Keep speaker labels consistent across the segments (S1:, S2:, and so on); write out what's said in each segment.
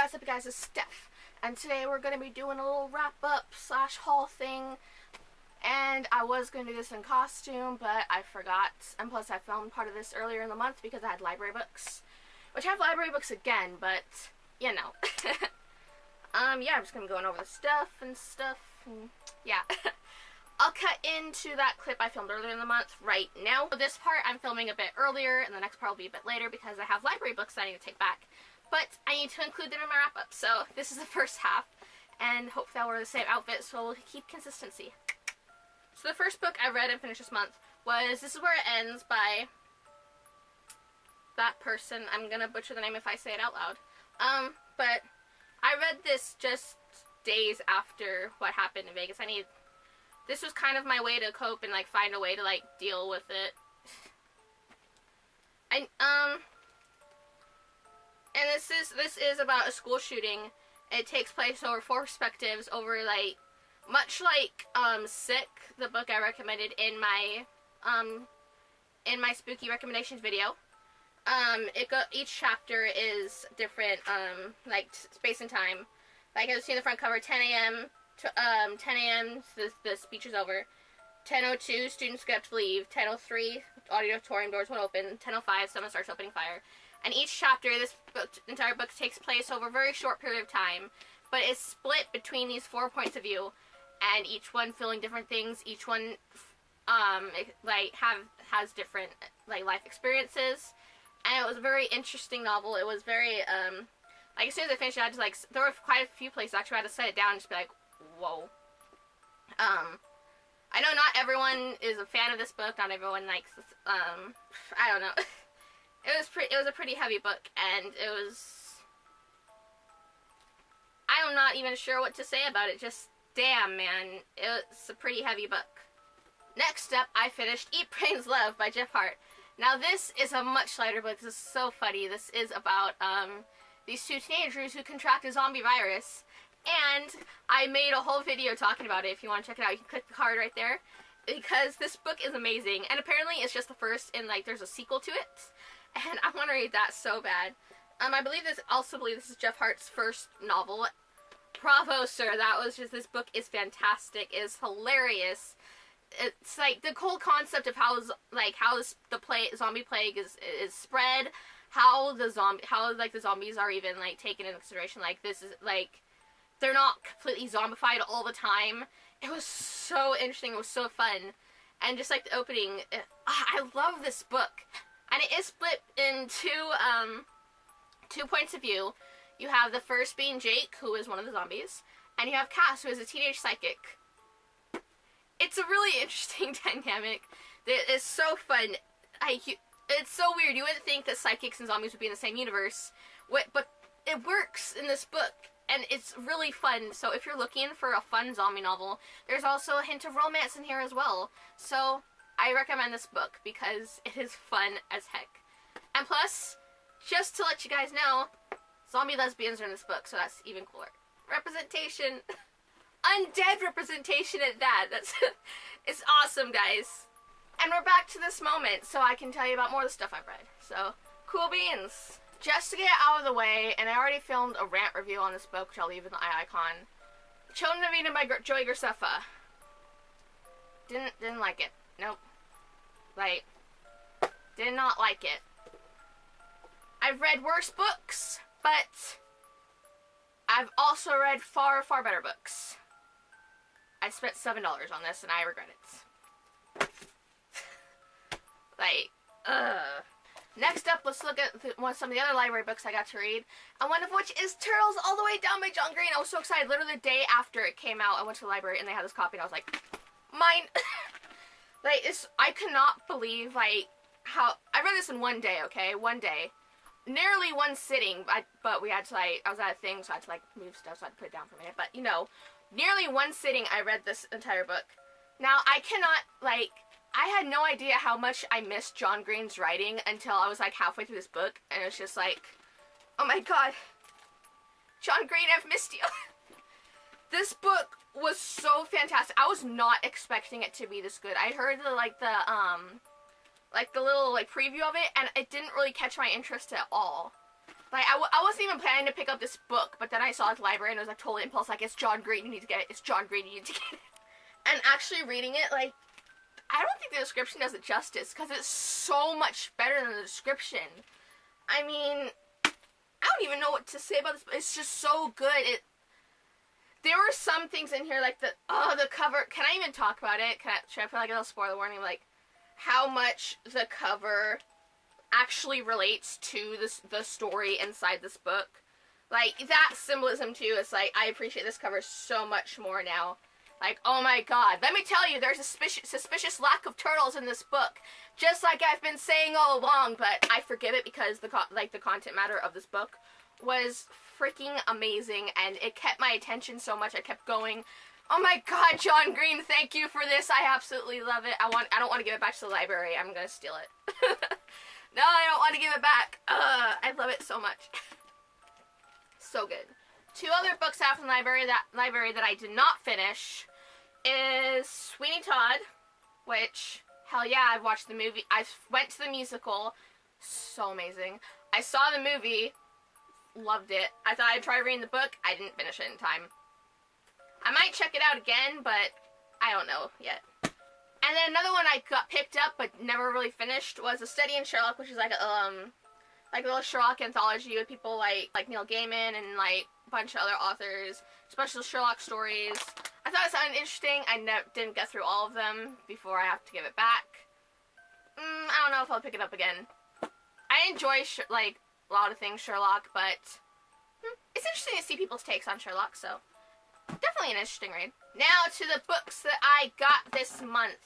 S1: guys, up guys, it's Steph, and today we're going to be doing a little wrap-up / haul thing, and I was going to do this in costume, but I forgot, and plus I filmed part of this earlier in the month because I had library books, which I have library books again, but, you know. Yeah, I'm just going to be going over the stuff, and yeah. I'll cut into that clip I filmed earlier in the month right now. For this part, I'm filming a bit earlier, and the next part will be a bit later because I have library books that I need to take back. But I need to include them in my wrap-up, so this is the first half, and hopefully I'll wear the same outfit so we'll keep consistency. So the first book I read and finished this month was This Is Where It Ends by that person. I'm gonna butcher the name if I say it out loud. But I read this just days after what happened in Vegas. This was kind of my way to cope and, like, find a way to, like, deal with it. And this is about a school shooting. It takes place over 4 perspectives over, like, much like, Sick, the book I recommended in my spooky recommendations video. Each chapter is different, like, space and time. Like, as you see in the front cover, 10 a.m., 10 a.m., the speech is over. 10:02, students get up to leave. 10:03, auditorium doors will open. 10:05, someone starts opening fire. And each chapter, entire book takes place over a very short period of time, but it's split between these 4 points of view, and each one feeling different things. Each one, has different, like, life experiences. And it was a very interesting novel. It was very, like, as soon as I finished it, I had to, like, there were quite a few places actually I had to set it down and just be like, whoa. I know not everyone is a fan of this book. Not everyone likes this, I don't know. It was a pretty heavy book, and I'm not even sure what to say about it. Just, damn, man. It's a pretty heavy book. Next up, I finished Eat, Brains, Love by Jeff Hart. Now, this is a much lighter book. This is so funny. This is about, these 2 teenagers who contract a zombie virus. And I made a whole video talking about it. If you want to check it out, you can click the card right there. Because this book is amazing. And apparently it's just the first, and, like, there's a sequel to it. And I want to read that so bad. I believe this is Jeff Hart's first novel. Bravo, sir. This book is fantastic. It's hilarious. It's, like, the whole concept of how the zombie plague is spread. How the zombies are even, like, taken into consideration. Like, this is, like, they're not completely zombified all the time. It was so interesting. It was so fun. And just, like, the opening, I love this book. And it is split in two points of view. You have the first being Jake, who is one of the zombies, and you have Cass, who is a teenage psychic. It's a really interesting dynamic. It's so fun. It's so weird. You wouldn't think that psychics and zombies would be in the same universe, but it works in this book, and it's really fun. So if you're looking for a fun zombie novel, there's also a hint of romance in here as well. So I recommend this book because it is fun as heck. And plus, just to let you guys know, zombie lesbians are in this book, so that's even cooler. Representation. Undead representation at that. It's awesome, guys. And we're back to this moment, so I can tell you about more of the stuff I've read. So, cool beans. Just to get out of the way, and I already filmed a rant review on this book, which I'll leave in the eye icon. Children of Eden by Joy Graceffa. Didn't like it. Nope. Like, did not like it. I've read worse books, but I've also read far, far better books. I spent $7 on this, and I regret it. Like, ugh. Next up, let's look at some of the other library books I got to read, and one of which is Turtles All the Way Down by John Green. I was so excited. Literally the day after it came out, I went to the library, and they had this copy, and I was like, mine. Like, I could not believe, like, how, I read this in one day, okay? One day. Nearly one sitting, but we had to, like, I was at a thing, so I had to, like, move stuff, so I had to put it down for a minute. But, you know, nearly one sitting, I read this entire book. Now, I cannot, like, I had no idea how much I missed John Green's writing until I was, like, halfway through this book, and it was just like, oh my god, John Green, I've missed you. This book was so fantastic. I was not expecting it to be this good. I heard the little, like, preview of it, and it didn't really catch my interest at all. Like, I wasn't even planning to pick up this book, but then I saw it at the library and it was like total impulse, like, it's John Green, you need to get it, it's John Green, you need to get it. And actually reading it, like, I don't think the description does it justice, because it's so much better than the description. I mean, I don't even know what to say about this, but it's just so good. There were some things in here, like the cover, can I even talk about it? Should I put like a little spoiler warning, like, how much the cover actually relates to the story inside this book? Like, that symbolism too, is like, I appreciate this cover so much more now. Like, oh my god, let me tell you, there's a suspicious lack of turtles in this book. Just like I've been saying all along, but I forgive it because the content matter of this book was freaking amazing, and it kept my attention so much. I kept going, oh my god, John Green, thank you for this. I absolutely love it. I don't want to give it back to the library. I'm gonna steal it. No, I don't want to give it back. I love it so much. So good. 2 other books out from the library that I did not finish is Sweeney Todd, which, hell yeah, I've watched the movie. I went to the musical. So amazing. I saw the movie. Loved it. I thought I'd try reading the book. I didn't finish it in time. I might check it out again, but I don't know yet. And then another one I got picked up but never really finished was A Study in Sherlock, which is like a little Sherlock anthology with people like Neil Gaiman and like a bunch of other authors, special Sherlock stories. I thought it sounded interesting. I didn't get through all of them before I have to give it back. I don't know if I'll pick it up again. I enjoy like a lot of things Sherlock, but it's interesting to see people's takes on Sherlock, so definitely an interesting read. Now to the books that I got this month.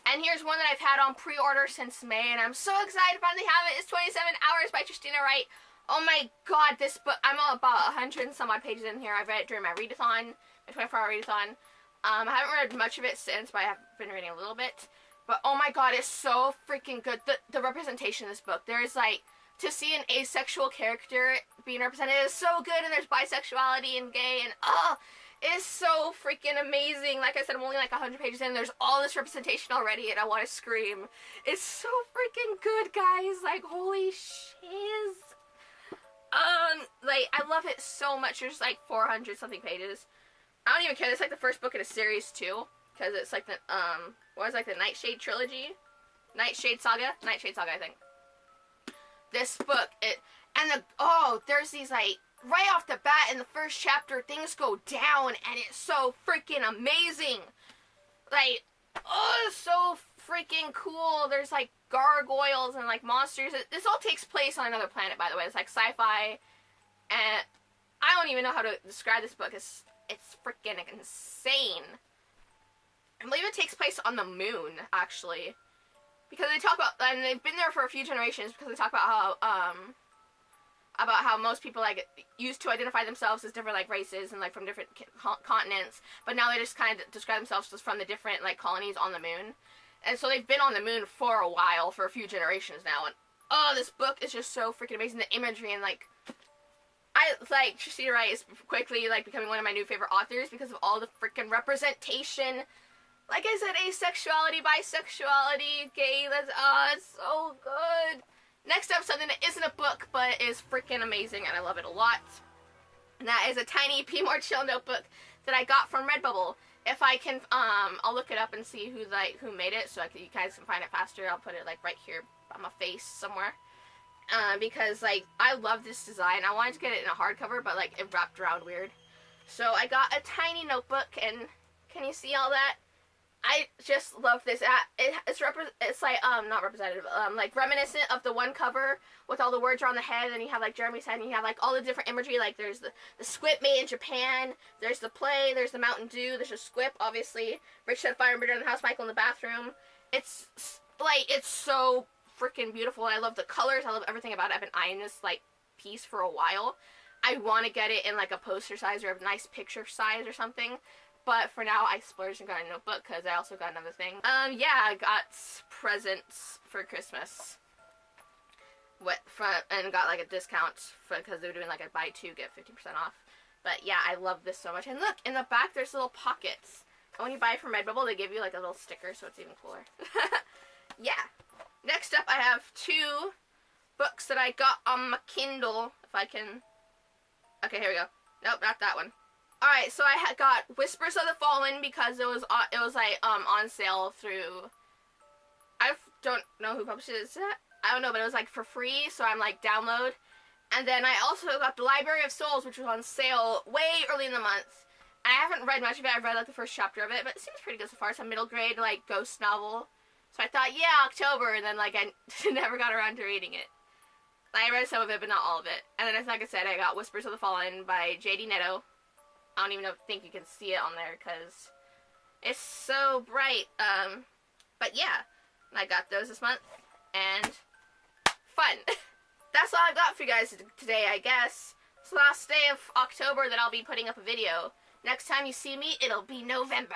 S1: And here's one that I've had on pre-order since May, and I'm so excited to finally have it. It's 27 Hours by Tristina Wright. Oh my god, this book, I'm about 100 and some odd pages in here. I read it during my readathon, my 24-hour readathon. I haven't read much of it since, but I have been reading a little bit. But oh my god, it's so freaking good. The representation in this book, there's like, to see an asexual character being represented is so good, and there's bisexuality and gay, and it's so freaking amazing. Like I said, I'm only like 100 pages in, there's all this representation already, and I want to scream. It's so freaking good, guys. Like, holy shiz. Like, I love it so much. There's like 400 something pages. I don't even care. It's like the first book in a series too, because it's like the what was like the Nightshade trilogy, Nightshade Saga, I think. This book, there's these like, right off the bat in the first chapter, things go down, and it's so freaking amazing. Like, it's so freaking cool. There's like gargoyles and like monsters. This all takes place on another planet, by the way. It's like sci-fi, and I don't even know how to describe this book. It's freaking insane. I believe it takes place on the moon, actually, because they talk about, and they've been there for a few generations, because they talk about how most people like used to identify themselves as different like races and like from different continents, but now they just kind of describe themselves just from the different like colonies on the moon. And so they've been on the moon for a while, for a few generations now, and this book is just so freaking amazing. The imagery, and like, Tristina Wright is quickly like becoming one of my new favorite authors because of all the freaking representation. Like I said, asexuality, bisexuality, gay, it's so good. Next up, something that isn't a book, but is freaking amazing, and I love it a lot. And that is a tiny Be More Chill notebook that I got from Redbubble. If I can, I'll look it up and see who made it, so you guys can find it faster. I'll put it like right here on my face somewhere. Because like, I love this design. I wanted to get it in a hardcover, but like, it wrapped around weird. So I got a tiny notebook, and can you see all that? I just love this. It's like, not representative, like reminiscent of the one cover with all the words around the head, and you have like Jeremy said, and you have like all the different imagery, like there's the squip made in Japan, there's the play, there's the Mountain Dew, there's a squip, obviously, Rich said fire and burner in the house, Michael in the bathroom. It's like, it's so freaking beautiful. I love the colors, I love everything about it. I've been eyeing this like piece for a while. I want to get it in like a poster size or a nice picture size or something. But for now, I splurged and got a notebook because I also got another thing. Yeah, I got presents for Christmas. And got like a discount because they were doing like a buy two, get 50% off. But yeah, I love this so much. And look, in the back, there's little pockets. And when you buy from Redbubble, they give you like a little sticker, so it's even cooler. Yeah. Next up, I have 2 books that I got on my Kindle If I can... Okay, here we go. Nope, not that one. Alright, so I had got Whispers of the Fallen because it was like, on sale through... I don't know who publishes it. I don't know, but it was, like, for free, so I'm, like, download. And then I also got The Library of Souls, which was on sale way early in the month. I haven't read much of it. I've read, like, the first chapter of it, but it seems pretty good so far. It's a middle grade, like, ghost novel. So I thought, yeah, October, and then, like, I never got around to reading it. I read some of it, but not all of it. And then, like I said, I got Whispers of the Fallen by J.D. Netto. I don't even think you can see it on there, because it's so bright. But yeah, I got those this month, and fun. That's all I've got for you guys today, I guess. It's the last day of October that I'll be putting up a video. Next time you see me, it'll be November.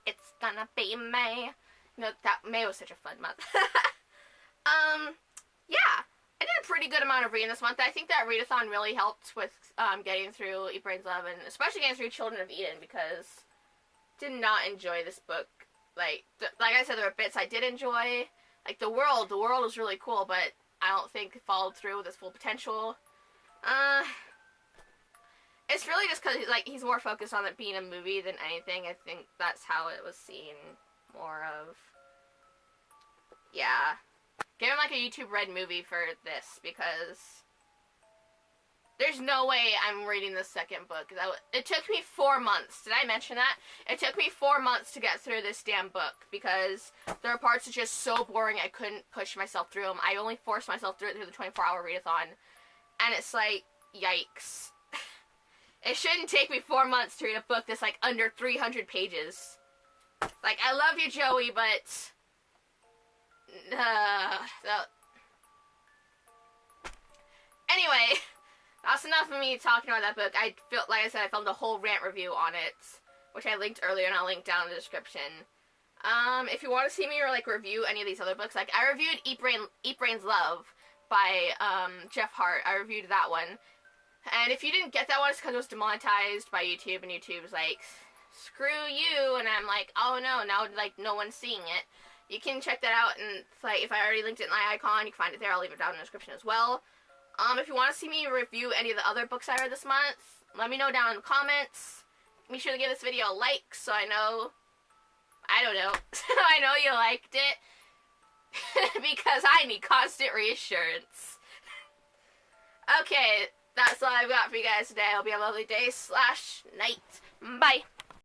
S1: It's gonna be May. You know, that May was such a fun month. Yeah. I did a pretty good amount of reading this month. I think that readathon really helped with getting through Eat, Brains, Love, and especially getting through Children of Eden, because I did not enjoy this book. Like I said, there were bits I did enjoy. Like, the world was really cool, but I don't think it followed through with its full potential. It's really just because, like, he's more focused on it being a movie than anything. I think that's how it was seen more of. Yeah. Give him, like, a YouTube Red movie for this, because there's no way I'm reading the second book. It took me 4 months. Did I mention that? It took me 4 months to get through this damn book, because there are parts that are just so boring I couldn't push myself through them. I only forced myself through it through the 24-hour readathon, and it's like, yikes. It shouldn't take me 4 months to read a book that's, like, under 300 pages. Like, I love you, Joey, but... Anyway, that's enough of me talking about that book. I feel, like I said, I filmed a whole rant review on it, which I linked earlier, and I'll link down in the description. If you want to see me, or, like, review any of these other books, like, I reviewed Eat, Brains, Love by, Jeff Hart. I reviewed that one. And if you didn't get that one, it's because it was demonetized by YouTube, and YouTube's like, screw you, and I'm like, oh no, now, like, no one's seeing it. You can check that out, and, like, if I already linked it in my icon, you can find it there. I'll leave it down in the description as well. If you want to see me review any of the other books I read this month, let me know down in the comments. Be sure to give this video a like, so I know, so I know you liked it, because I need constant reassurance. Okay, that's all I've got for you guys today. I hope you have a lovely day / night. Bye.